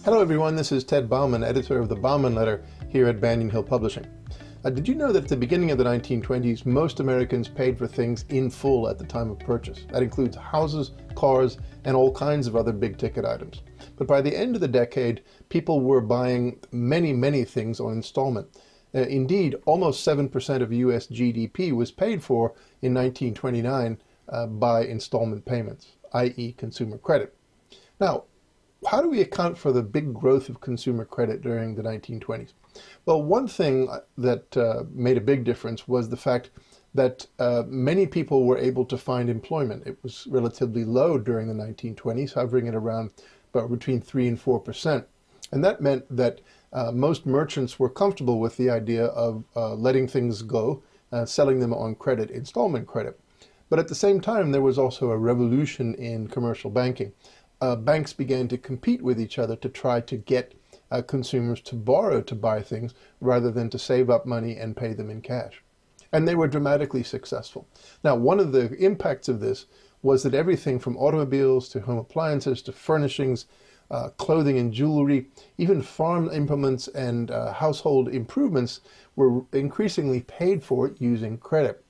Hello everyone, this is Ted Bauman, editor of the Bauman Letter here at Banyan Hill Publishing. Did you know that at the beginning of the 1920s, most Americans paid for things in full at the time of purchase? That includes houses, cars, and all kinds of other big-ticket items. But by the end of the decade, people were buying many things on installment. Indeed, almost 7% of U.S. GDP was paid for in 1929 by installment payments, i.e. consumer credit. Now, how do we account for the big growth of consumer credit during the 1920s? Well, one thing that made a big difference was the fact that many people were able to find employment. It was relatively low during the 1920s, hovering at around between 3 and 4%. And that meant that most merchants were comfortable with the idea of letting things go, selling them on credit, installment credit. But at the same time, there was also a revolution in commercial banking. Banks began to compete with each other to try to get consumers to borrow to buy things rather than to save up money and pay them in cash. And they were dramatically successful. Now, one of the impacts of this was that everything from automobiles to home appliances to furnishings, clothing and jewelry, even farm implements and household improvements were increasingly paid for using credit.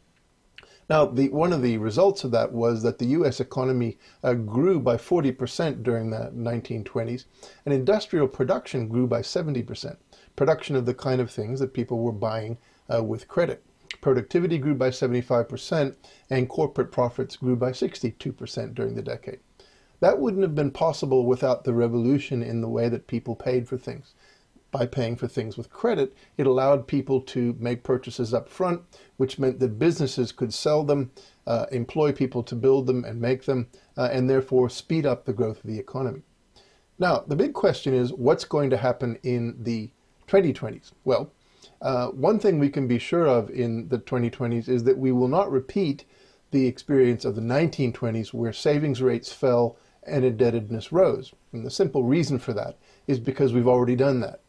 Now, one of the results of that was that the U.S. economy grew by 40% during the 1920s, and industrial production grew by 70%, production of the kind of things that people were buying with credit. Productivity grew by 75%, and corporate profits grew by 62% during the decade. That wouldn't have been possible without the revolution in the way that people paid for things. By paying for things with credit, it allowed people to make purchases up front, which meant that businesses could sell them, employ people to build them and make them, and therefore speed up the growth of the economy. Now, the big question is, what's going to happen in the 2020s? Well, one thing we can be sure of in the 2020s is that we will not repeat the experience of the 1920s where savings rates fell and indebtedness rose. And the simple reason for that is because we've already done that.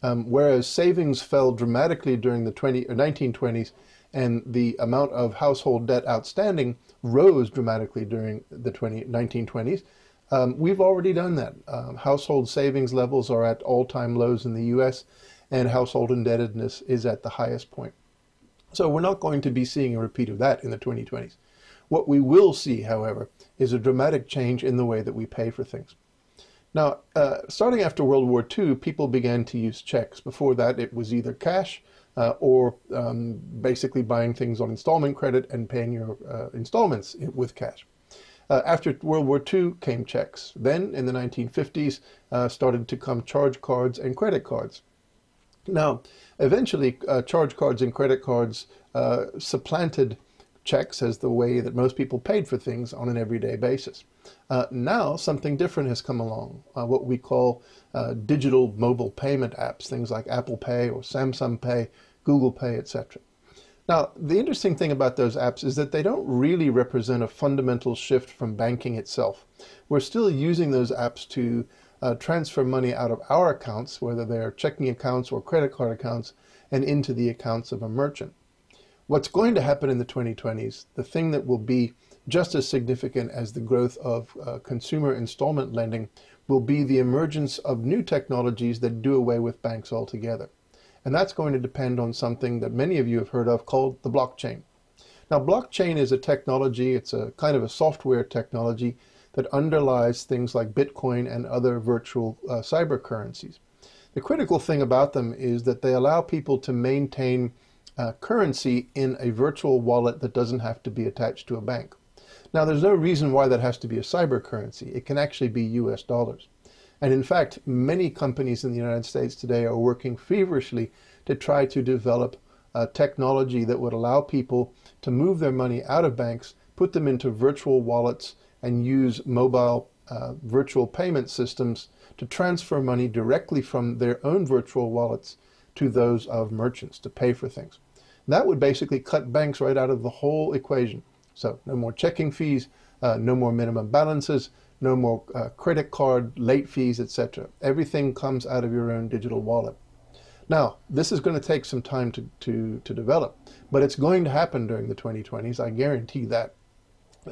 Whereas savings fell dramatically during the 1920s and the amount of household debt outstanding rose dramatically during the 1920s, we've already done that. Household savings levels are at all-time lows in the U.S. and household indebtedness is at the highest point. So we're not going to be seeing a repeat of that in the 2020s. What we will see, however, is a dramatic change in the way that we pay for things. Now, starting after World War II, people began to use checks. Before that, it was either cash or basically buying things on installment credit and paying your installments with cash. After World War II came checks. Then, in the 1950s, started to come charge cards and credit cards. Now, eventually, charge cards and credit cards supplanted checks as the way that most people paid for things on an everyday basis. Now something different has come along, what we call digital mobile payment apps, things like Apple Pay or Samsung Pay, Google Pay, etc. Now, the interesting thing about those apps is that they don't really represent a fundamental shift from banking itself. We're still using those apps to transfer money out of our accounts, whether they're checking accounts or credit card accounts, and into the accounts of a merchant. What's going to happen in the 2020s, the thing that will be just as significant as the growth of consumer installment lending, will be the emergence of new technologies that do away with banks altogether. And that's going to depend on something that many of you have heard of called the blockchain. Now, blockchain is a technology, it's a kind of a software technology that underlies things like Bitcoin and other virtual cyber currencies. The critical thing about them is that they allow people to maintain currency in a virtual wallet that doesn't have to be attached to a bank. Now, there's no reason why that has to be a cyber currency. It can actually be US dollars. And in fact, many companies in the United States today are working feverishly to try to develop technology that would allow people to move their money out of banks, put them into virtual wallets, and use mobile virtual payment systems to transfer money directly from their own virtual wallets to those of merchants to pay for things. That would basically cut banks right out of the whole equation. So no more checking fees, no more minimum balances, no more credit card late fees, etc. Everything comes out of your own digital wallet. Now, this is going to take some time to develop, but it's going to happen during the 2020s, I guarantee that.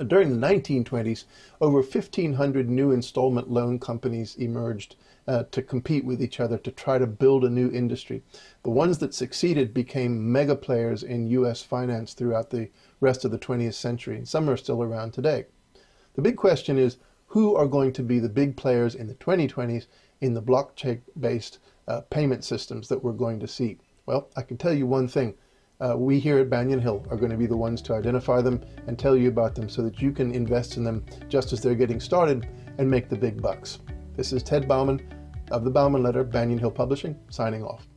During the 1920s, over 1,500 new installment loan companies emerged to compete with each other to try to build a new industry. The ones that succeeded became mega players in US finance throughout the rest of the 20th century, and some are still around today. The big question is, who are going to be the big players in the 2020s in the blockchain-based payment systems that we're going to see? Well, I can tell you one thing. We here at Banyan Hill are going to be the ones to identify them and tell you about them so that you can invest in them just as they're getting started and make the big bucks. This is Ted Bauman of the Bauman Letter, Banyan Hill Publishing, signing off.